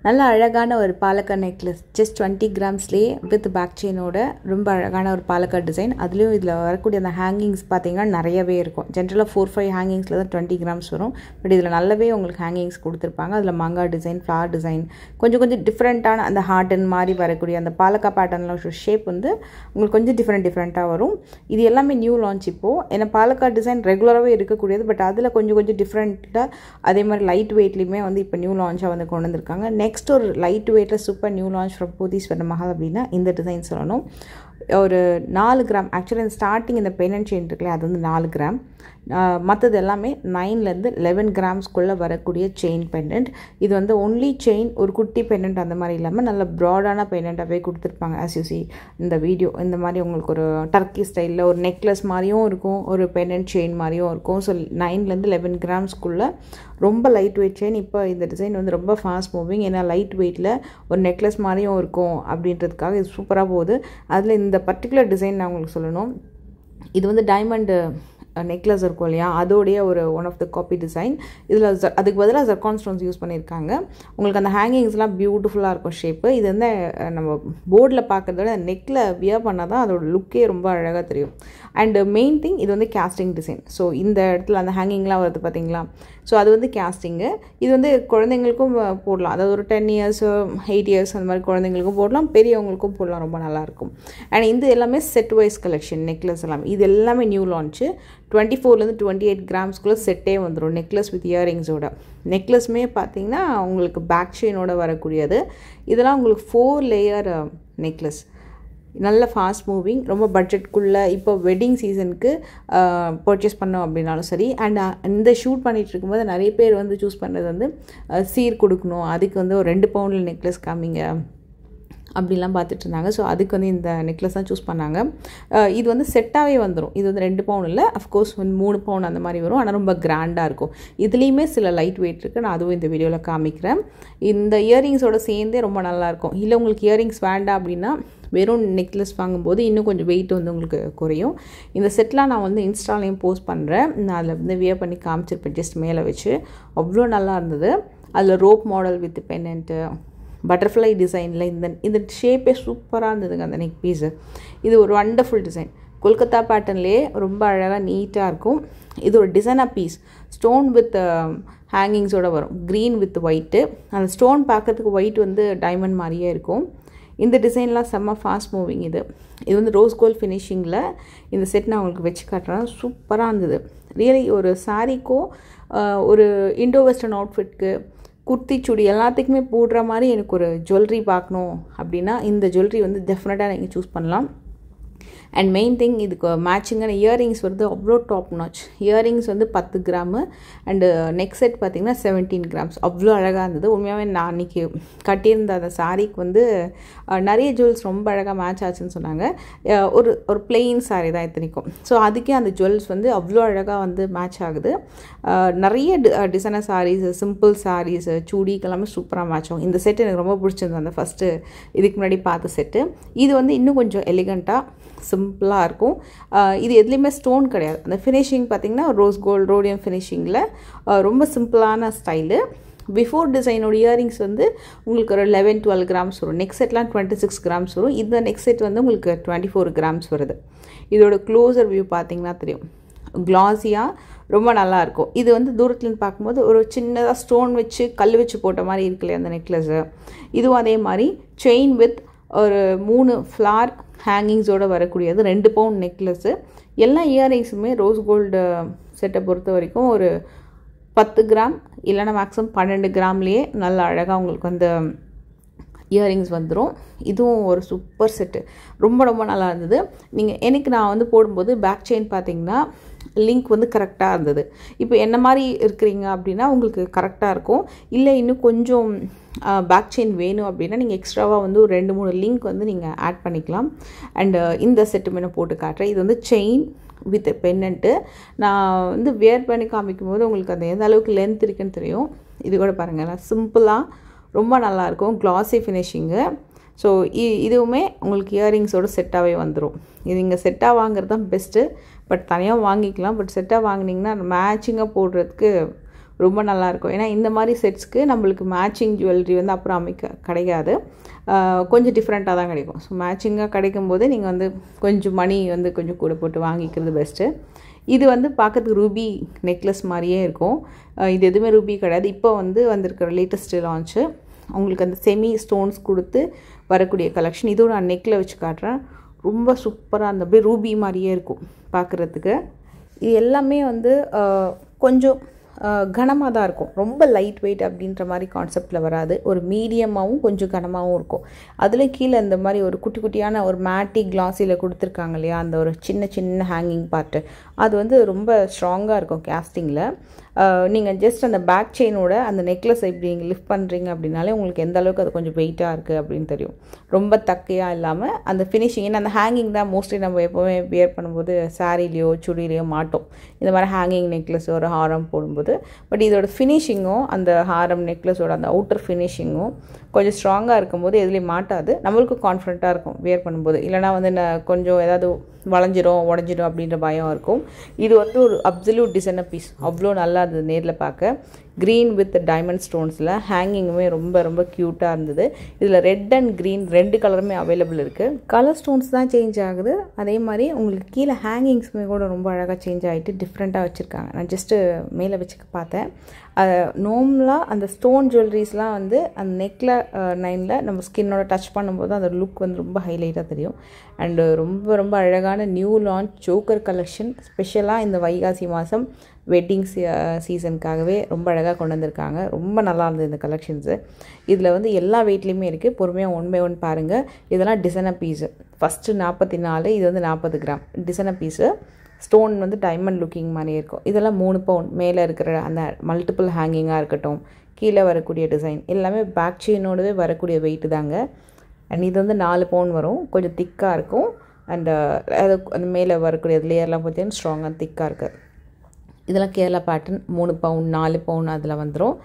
நல்ல அழகான ஒரு பாலக்காட் நெக்லஸ் ஜஸ்ட் 20 கிராம்ஸ்லேயே வித் பேக் செயினோட ரொம்ப அழகான ஒரு பாலக்காட் டிசைன். அதுலேயும் இதில் வரக்கூடிய அந்த ஹேங்கிங்ஸ் பார்த்தீங்கன்னா நிறையவே இருக்கும். ஜென்ரலாக 4-5 ஹேங்கிங்ஸில் தான் 20 கிராம்ஸ் வரும். பட் இதில் நல்லாவே உங்களுக்கு ஹேங்கிங்ஸ் கொடுத்துருப்பாங்க. அதில் மாங்காய் டிசைன், ஃப்ளார் டிசைன், கொஞ்சம் டிஃப்ரெண்ட்டான அந்த ஹார்டன் மாதிரி வரக்கூடிய அந்த பாலக்காட் பேட்டர்னில் ஷேப் வந்து உங்களுக்கு கொஞ்சம் டிஃப்ரெண்ட்டாக வரும். இது எல்லாமே நியூ லான்ச் இப்போது. ஏன்னா பாலக்காட் டிசைன் ரெகுலராகவே இருக்கக்கூடியது, பட் அதில் கொஞ்சம் டிஃப்ரெண்ட்டாக அதே மாதிரி லைட் வெயிட்லேயுமே வந்து இப்போ நியூ லான்ச்சாக வந்து கொண்டு வந்திருக்காங்க. நெக்ஸ்ட் ஒரு லைட் வெயிட்டில் super new launch from Pothys Swarna Mahal அப்படின்னா இந்த டிசைன் சொல்லணும். ஒரு 4 கிராம் ஆக்சுவலி ஸ்டார்டிங் இந்த பெண்டன்ட் செயின் இருக்குல்ல, அது வந்து 4 கிராம். மற்றது எல்லாமே 9லேருந்து 11 கிராம்ஸ்குள்ளே வரக்கூடிய செயின் பெண்டன்ட். இது வந்து ஒன்லி செயின், ஒரு குட்டி பெண்டன்ட் அந்த மாதிரி இல்லாமல் நல்ல ப்ராடான பெண்டன்ட்டாகவே கொடுத்துருப்பாங்க. ஆஸ் யூ சி இந்த வீடியோ இந்த மாதிரி உங்களுக்கு ஒரு டர்க்கி ஸ்டைலில் ஒரு நெக்லஸ் மாதிரியும் இருக்கும், ஒரு பெண்டன்ட் செயின் மாதிரியும் இருக்கும். ஸோ 9லேருந்து 11 கிராம்ஸ்குள்ளே ரொம்ப லைட் வெயிட் செயின். இப்போ இந்த டிசைன் வந்து ரொம்ப ஃபாஸ்ட் மூவிங். ஏன்னா லைட் வெயிட்டில் ஒரு நெக்லஸ் மாதிரியும் இருக்கும் அப்படின்றதுக்காக இது சூப்பராக போகுது. அதில் இந்த பர்டிகுலர் டிசைன் நான் உங்களுக்கு சொல்லணும், இது வந்து டைமண்டு நெக்லஸ் இருக்கும் இல்லையா, அதோடைய ஒரு one of the copy design. இதில் அதுக்கு பதிலாக ஜர்கான் ஸ்டோன்ஸ் யூஸ் பண்ணியிருக்காங்க. உங்களுக்கு அந்த ஹேங்கிங்ஸ்லாம் பியூட்டிஃபுல்லாக இருக்கும் ஷேப்பு. இது வந்து நம்ம போர்டில் பார்க்குறத விட நெக்கில் வியர் பண்ணால் தான் அதோட லுக்கே ரொம்ப அழகாக தெரியும். அண்டு மெயின் திங், இது வந்து கேஸ்டிங் டிசைன். ஸோ இந்த இடத்துல அந்த ஹேங்கிங்லாம் வருது பார்த்தீங்களா, ஸோ அது வந்து கேஸ்டிங்கு. இது வந்து குழந்தைங்களுக்கும் போடலாம், அதாவது ஒரு 10 இயர்ஸ் 8 இயர்ஸ் அந்த மாதிரி குழந்தைங்களுக்கும் போடலாம், பெரியவங்களுக்கும் போடலாம், ரொம்ப நல்லாயிருக்கும். அண்ட் இது எல்லாமே செட் வைஸ் கலெக்ஷன் நெக்லஸ் எல்லாமே. இது எல்லாமே நியூ லான்ச்சு. 24லேருந்து 28 கிராம்ஸ்குள்ளே செட்டே வந்துடும் நெக்லஸ் வித் இயரிங்ஸோட. நெக்லஸுமே பார்த்தீங்கன்னா உங்களுக்கு பேக் செயினோட வரக்கூடியது. இதெல்லாம் உங்களுக்கு 4 லேயர் நெக்லஸ். நல்ல ஃபாஸ்ட் மூவிங், ரொம்ப பட்ஜெட்குள்ளே இப்போ வெட்டிங் சீசனுக்கு பர்ச்சேஸ் பண்ணோம் அப்படின்னாலும் சரி. அண்ட் இந்த ஷூட் பண்ணிகிட்டு இருக்கும்போது நிறைய பேர் வந்து சூஸ் பண்ணுறது வந்து சீர் கொடுக்கணும், அதுக்கு வந்து ஒரு 2 பவுண்டில் நெக்லஸ் காமிங்க அப்படிலாம் பார்த்துட்டு இருந்தாங்க. ஸோ அதுக்கு வந்து இந்த நெக்லஸ் தான் சூஸ் பண்ணாங்க. இது வந்து செட்டாகவே வந்துடும். இது வந்து 2 பவுன் இல்லை, அஃப்கோர்ஸ் வந்து 3 பவுன் அந்த மாதிரி வரும். ஆனால் ரொம்ப கிராண்டாக இருக்கும். இதுலேயுமே சில லைட் வெயிட் இருக்குது, நான் அதுவும் இந்த வீடியோவில் காமிக்கிறேன். இந்த இயரிங்ஸோடு சேர்ந்தே ரொம்ப நல்லாயிருக்கும். இல்லை உங்களுக்கு இயரிங்ஸ் வேண்டாம் அப்படின்னா வெறும் நெக்லஸ் வாங்கும்போது இன்னும் கொஞ்சம் வெயிட் வந்து உங்களுக்கு குறையும். இந்த செட்லாம் நான் வந்து இன்ஸ்டாலையும் போஸ்ட் பண்ணுறேன். நான் அதில் வந்து வியர் பண்ணி காமிச்சிருப்பேன் ஜஸ்ட் மேலே வச்சு. அவ்வளோ நல்லா இருந்தது. அதில் ரோப் மாடல் வித் பென்னண்ட்டு, பட்டர்ஃப்ளை டிசைனில் இந்த ஷேப்பே சூப்பராக இருந்ததுங்க அந்த நெக் பீஸு. இது ஒரு வண்டர்ஃபுல் டிசைன். கொல்கத்தா பேட்டர்ன்லேயே ரொம்ப அழகாக நீட்டாக இருக்கும். இது ஒரு டிசைனாக பீஸ், ஸ்டோன் வித் ஹேங்கிங்ஸோடு வரும், க்ரீன் வித் ஒயிட்டு. அந்த ஸ்டோன் பார்க்கறதுக்கு ஒயிட் வந்து டைமண்ட் மாதிரியே இருக்கும். இந்த டிசைன்லாம் செம்ம ஃபாஸ்ட் மூவிங். இது வந்து ரோஸ் கோல்ட் ஃபினிஷிங்கில் இந்த செட் நான் உங்களுக்கு வச்சு காட்டுறேன். சூப்பராக இருந்தது ரியலி. ஒரு சாரீக்கோ ஒரு இண்டோ வெஸ்டர்ன் அவுட்ஃபிட்க்கு, குர்த்தி சுடி எல்லாத்துக்குமே போடுற மாதிரி எனக்கு ஒரு ஜுவல்லரி பார்க்கணும் அப்படின்னா இந்த ஜுவல்லரி வந்து டெஃபினட்டாக நீங்கள் சூஸ் பண்ணலாம். அண்ட் மெயின் திங், இதுக்கு மேட்சிங்கான இயரிங்ஸ் வந்து அவ்வளோ டாப் நாச். இயரிங்ஸ் வந்து 10 கிராமு அண்டு நெக் செட் பார்த்திங்கன்னா 17 கிராம்ஸ். அவ்வளோ அழகாக இருந்தது. உண்மையாகவே நான் அன்றைக்கி கட்டியிருந்த அந்த சாரீக்கு வந்து நிறைய ஜுவல்ஸ் ரொம்ப அழகாக மேட்ச் ஆச்சுன்னு சொன்னாங்க. ஒரு பிளெயின் சாரீ தான் இத்தனைக்கும். ஸோ அதுக்கே அந்த ஜுவல்ஸ் வந்து அவ்வளோ அழகாக வந்து மேட்ச் ஆகுது. நிறைய டிசைனர் சாரீஸ், சிம்பிள் சாரீஸ், சூடிக்கு எல்லாமே சூப்பராக மேட்ச் ஆகும். இந்த செட்டு எனக்கு ரொம்ப பிடிச்சிருந்தது, அந்த ஃபஸ்ட்டு இதுக்கு முன்னாடி பார்த்த செட்டு. இது வந்து இன்னும் கொஞ்சம் எலிகண்ட்டாக சிம்பிளாக இருக்கும். இது எதுலேயுமே ஸ்டோன் கிடையாது. அந்த ஃபினிஷிங் பார்த்திங்கன்னா ரோஸ் கோல்டு ரோடியம் ஃபினிஷிங்கில் ரொம்ப சிம்பிளான ஸ்டைலு. பிஃபோர் டிசைனோட இயரிங்ஸ் வந்து உங்களுக்கு ஒரு 11-12 கிராம்ஸ் வரும். நெக் செட்லாம் 26 கிராம்ஸ் வரும். இந்த நெக் செட் வந்து உங்களுக்கு 24 கிராம்ஸ் வருது. இதோட க்ளோசர் வியூ பார்த்திங்கன்னா தெரியும், க்ளாஸியாக ரொம்ப நல்லாயிருக்கும். இது வந்து தூரத்துலேருந்து பார்க்கும்போது ஒரு சின்னதாக ஸ்டோன் வச்சு கல் வச்சு போட்ட மாதிரி இருக்குல்லையா அந்த நெக்லஸ்ஸு. இதுவும் அதே மாதிரி செயின் வித் ஒரு 3 ஃப்ளார் ஹேங்கிங்ஸோடு வரக்கூடியது 2 பவுண்ட் நெக்லஸ்ஸு. எல்லா இயரிங்ஸுமே ரோஸ் கோல்டு செட்டை பொறுத்த வரைக்கும் ஒரு 10 கிராம் இல்லைனா மேக்ஸிமம் 12 கிராம்லேயே நல்ல அழகாக உங்களுக்கு அந்த இயரிங்ஸ் வந்துடும். இதுவும் ஒரு சூப்பர் செட்டு, ரொம்ப நல்லா இருந்தது. நான் வந்து போடும்போது பேக் செயின் பார்த்திங்கன்னா லிங்க் வந்து கரெக்டாக இருந்தது. இப்போ என்ன மாதிரி இருக்கிறீங்க அப்படின்னா உங்களுக்கு கரெக்டாக இருக்கும். இல்லை இன்னும் கொஞ்சம் பேக் செயின் வேணும் அப்படின்னா நீங்கள் எக்ஸ்ட்ராவாக வந்து ஒரு 2-3 லிங்க் வந்து நீங்கள் ஆட் பண்ணிக்கலாம். அண்டு இந்த செட்டுமே நான் போட்டு காட்டுறேன். இது வந்து செயின் வித் பென்னண்ட்டு. நான் வந்து வியர் பண்ணி காமிக்கும் போது உங்களுக்கு அந்த எந்த அளவுக்கு லென்த் இருக்குன்னு தெரியும். இது கூட பாருங்கள், சிம்பிளாக ரொம்ப நல்லாயிருக்கும், க்ளாஸி ஃபினிஷிங்கு. ஸோ இதுவுமே உங்களுக்கு இயரிங்ஸோடு செட்டாகவே வந்துடும். இது இங்கே செட்டாக வாங்குறது தான் பெஸ்ட்டு. பட் தனியாக வாங்கிக்கலாம். பட் செட்டாக வாங்கினீங்கன்னா மேட்சிங்காக போடுறதுக்கு ரொம்ப நல்லாயிருக்கும். ஏன்னா இந்த மாதிரி செட்ஸ்க்கு நம்மளுக்கு மேட்சிங் ஜுவல்லரி வந்து அப்புறம் கிடைக்காது, கொஞ்சம் டிஃப்ரெண்ட்டாக தான் கிடைக்கும். ஸோ மேட்சிங்காக கிடைக்கும்போது நீங்கள் வந்து கொஞ்சம் மணி வந்து கொஞ்சம் கூட போட்டு வாங்கிக்கிறது பெஸ்ட்டு. இது வந்து பார்க்கறதுக்கு ரூபி நெக்லஸ் மாதிரியே இருக்கும். இது எதுவுமே ரூபி கிடையாது. இப்போ வந்து வந்திருக்கிற லேட்டஸ்ட்டு லான்ச்சு. உங்களுக்கு அந்த செமி ஸ்டோன்ஸ் கொடுத்து வரக்கூடிய கலெக்ஷன். இதுவும் நான் நெக்கில் வச்சு காட்டுறேன். ரொம்ப சூப்பராக அந்த அப்படியே ரூபி மாதிரியே இருக்கும் பார்க்குறதுக்கு. இது எல்லாமே வந்து கொஞ்சம் கனமாக தான் இருக்கும். ரொம்ப லைட் வெயிட் அப்படின்ற மாதிரி கான்செப்டில் வராது. ஒரு மீடியமாகவும் கொஞ்சம் கனமாகவும் இருக்கும். அதில் கீழே இந்த மாதிரி ஒரு குட்டி குட்டியான ஒரு மேட்டி கிளாஸில் கொடுத்துருக்காங்க இல்லையா, அந்த ஒரு சின்ன சின்ன ஹேங்கிங் பார்ட்டு, அது வந்து ரொம்ப ஸ்ட்ராங்காக இருக்கும் கேஸ்டிங்கில். நீங்கள் ஜஸ்ட் அந்த பேக் செயினோட அந்த நெக்லஸ் இப்படி நீங்கள் லிஃப்ட் பண்ணுறீங்க அப்படின்னாலே உங்களுக்கு எந்த அளவுக்கு அது கொஞ்சம் வெயிட்டாக இருக்குது அப்படின்னு தெரியும். ரொம்ப தக்கையாக இல்லாமல் அந்த ஃபினிஷிங், ஏன்னா அந்த ஹேங்கிங் தான் மோஸ்ட்லி நம்ம எப்போவுமே வியர் பண்ணும்போது சாரீலேயோ சுடிலேயோ மாட்டோம் இந்த மாதிரி ஹேங்கிங் நெக்லஸ் ஒரு ஹாரம் போடும்போது. பட் இதோட ஃபினிஷிங்கும் அந்த ஹாரம் நெக்லஸோட அந்த அவுட்டர் ஃபினிஷிங்கும் கொஞ்சம் ஸ்ட்ராங்காக இருக்கும்போது எதுலேயும் மாட்டாது. நம்மளுக்கும் கான்ஃபிடென்ட்டாக இருக்கும் வியர் பண்ணும்போது. இல்லைனா வந்து கொஞ்சம் ஏதாவது வளைஞ்சிரும் உடஞ்சிடும் அப்படின்ற பயம் இருக்கும். இது வந்து ஒரு அப்சல்யூட் டிசைனர் பீஸ். அவ்வளோ நல்லா இருந்தது நேரில் பார்க்க. க்ரீன் வித் டைமண்ட் ஸ்டோன்ஸில் ஹேங்கிங்குமே ரொம்ப ரொம்ப க்யூட்டாக இருந்தது. இதில் ரெட் அண்ட் க்ரீன் 2 கலருமே அவைலபிள் இருக்குது. கலர் ஸ்டோன்ஸ் தான் சேஞ்ச் ஆகுது. அதே மாதிரி உங்களுக்கு கீழே ஹேங்கிங்ஸுமே கூட ரொம்ப அழகாக சேஞ்ச் ஆகிட்டு டிஃப்ரெண்ட்டாக வச்சுருக்காங்க. நான் ஜஸ்ட்டு மேலே வச்சு பார்த்தேன். நார்மலாக அந்த ஸ்டோன் ஜுவல்லரிஸ்லாம் வந்து அந்த நெக்கில் நைனில் நம்ம ஸ்கின்னோட டச் பண்ணும்போது அந்த லுக் வந்து ரொம்ப ஹைலைட்டாக தெரியும். அண்டு ரொம்ப ரொம்ப அழகான நியூ லான்ச் சோக்கர் கலெக்ஷன். ஸ்பெஷலாக இந்த வைகாசி மாதம் வெட்டிங் சீசனுக்காகவே ரொம்ப அழகாக கொண்டு வந்திருக்காங்க. ரொம்ப நல்லா இருந்தது இந்த கலெக்ஷன்ஸு. இதில் வந்து எல்லா வெயிட்லேயுமே இருக்குது. பொறுமையாக 1 by 1 பாருங்கள். இதெல்லாம் டிசைனர் பீஸு. ஃபஸ்ட்டு 44, இது வந்து 40 கிராம் டிசைனர் பீஸு. ஸ்டோன் வந்து டைமண்ட் லுக்கிங் மாதிரி இருக்கும். இதெல்லாம் 3 பவுன். மேலே இருக்கிற அந்த மல்டிபிள் ஹேங்கிங்காக இருக்கட்டும், கீழே வரக்கூடிய டிசைன் எல்லாமே பேக் செயினோடவே வரக்கூடிய வெயிட்டு தாங்க. அண்ட் இது வந்து 4 பவுன் வரும். கொஞ்சம் திக்காக இருக்கும். அண்டு அது அந்த மேலே வரக்கூடிய லேயர்லாம் பார்த்தீங்கன்னா ஸ்ட்ராங்காக திக்காக இருக்குது. இதெல்லாம் கேரளா பேட்டர்ன் 3 பவுன் 4 பவுன் அதில் வந்துடும்.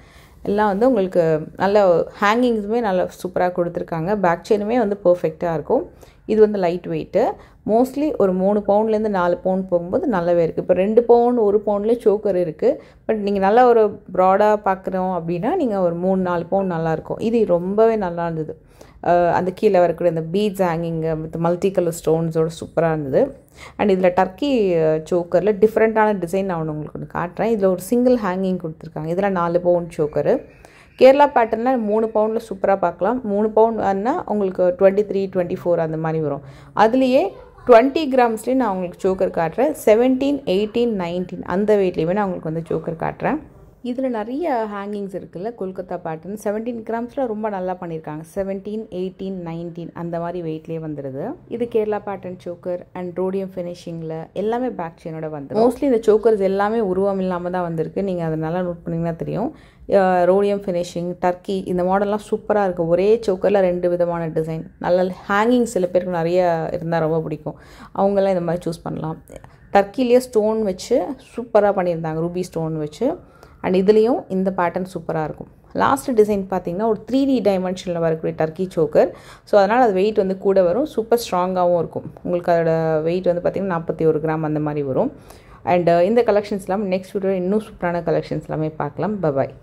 எல்லாம் வந்து உங்களுக்கு நல்ல ஹேங்கிங்ஸுமே நல்லா சூப்பராக கொடுத்துருக்காங்க. பேக் செயினுமே வந்து பர்ஃபெக்டாக இருக்கும். இது வந்து லைட் வெயிட்டு. மோஸ்ட்லி ஒரு 3 பவுண்ட்லேருந்து 4 பவுண்ட் போகும்போது நல்லாவே இருக்குது. இப்போ 2 பவுண்ட் 1 பவுண்ட்லேயே சோக்கர் இருக்குது. பட் நீங்கள் நல்லா ஒரு ப்ராடாக பார்க்குறோம் அப்படின்னா நீங்கள் ஒரு 3-4 பவுண்ட் நல்லாயிருக்கும். இது ரொம்பவே நல்லா இருந்தது. அந்த கீழே வரக்கூடிய அந்த beads hanging with multi colour ஸ்டோன்ஸோட சூப்பராக இருந்தது. அண்ட் இதில் டர்க்கி சோக்கரில் டிஃப்ரெண்ட்டான டிசைன் நான் உங்களுக்கு ஒன்று காட்டுறேன். இதில் ஒரு சிங்கிள் ஹேங்கிங் கொடுத்துருக்காங்க. இதில் 4 பவுண்ட் சோக்கரு. கேரளா பேட்டர்னில் 3 பவுண்டில் சூப்பராக பார்க்கலாம். 3 பவுண்ட்னா உங்களுக்கு 23, 24 அந்த மாதிரி வரும். அதுலேயே 20 கிராம்ஸ்லேயே நான் உங்களுக்கு சோக்கர் காட்டுறேன். 17, 18, 19 அந்த வெயிட்லேயுமே நான் உங்களுக்கு வந்து சோக்கர் காட்டுறேன். இதில் நிறைய ஹேங்கிங்ஸ் இருக்குல்ல, கொல்கத்தா பேட்டர்ன் 17 கிராம்ஸில் ரொம்ப நல்லா பண்ணியிருக்காங்க. 17, 18, 19 அந்த மாதிரி வெயிட்லேயே வந்துடுது. இது Kerala pattern choker and rhodium ஃபினிஷிங்கில் எல்லாமே பேக் செயினோட வந்து மோஸ்ட்லி இந்த சோக்கர்ஸ் எல்லாமே உருவம் இல்லாமல் தான் வந்திருக்கு. நீங்கள் அதை நல்லா நோட் பண்ணிங்கன்னா தெரியும். ரோடியம் ஃபினிஷிங் டர்க்கி இந்த மாடல்லாம் சூப்பராக இருக்குது. ஒரே சோக்கரில் 2 விதமான டிசைன். நல்ல ஹேங்கிங் சில பேருக்கு நிறைய இருந்தால் ரொம்ப பிடிக்கும். அவங்களாம் இந்த மாதிரி சூஸ் பண்ணலாம். டர்க்கிலேயே ஸ்டோன் வச்சு சூப்பராக பண்ணியிருந்தாங்க, ரூபி ஸ்டோன் வச்சு. அண்ட் இதுலேயும் இந்த பேட்டர்ன் சூப்பராக இருக்கும். லாஸ்ட் டிசைன் பார்த்தீங்கன்னா ஒரு 3D டைமென்ஷனில் வரக்கூடிய டர்க்கி சோக்கர். ஸோ அதனால் அது வெயிட் வந்து கூட வரும். சூப்பர் ஸ்ட்ராங்காகவும் இருக்கும். உங்களுக்கு அதோட வெயிட் வந்து பார்த்திங்கன்னா 41 கிராம் அந்த மாதிரி வரும். அண்ட் இந்த கலெக்ஷன்ஸ் எல்லாமே நெக்ஸ்ட் வீடியோ இன்னும் சூப்பரான கலெக்ஷன்ஸ் எல்லாமே பார்க்கலாம். பாய்.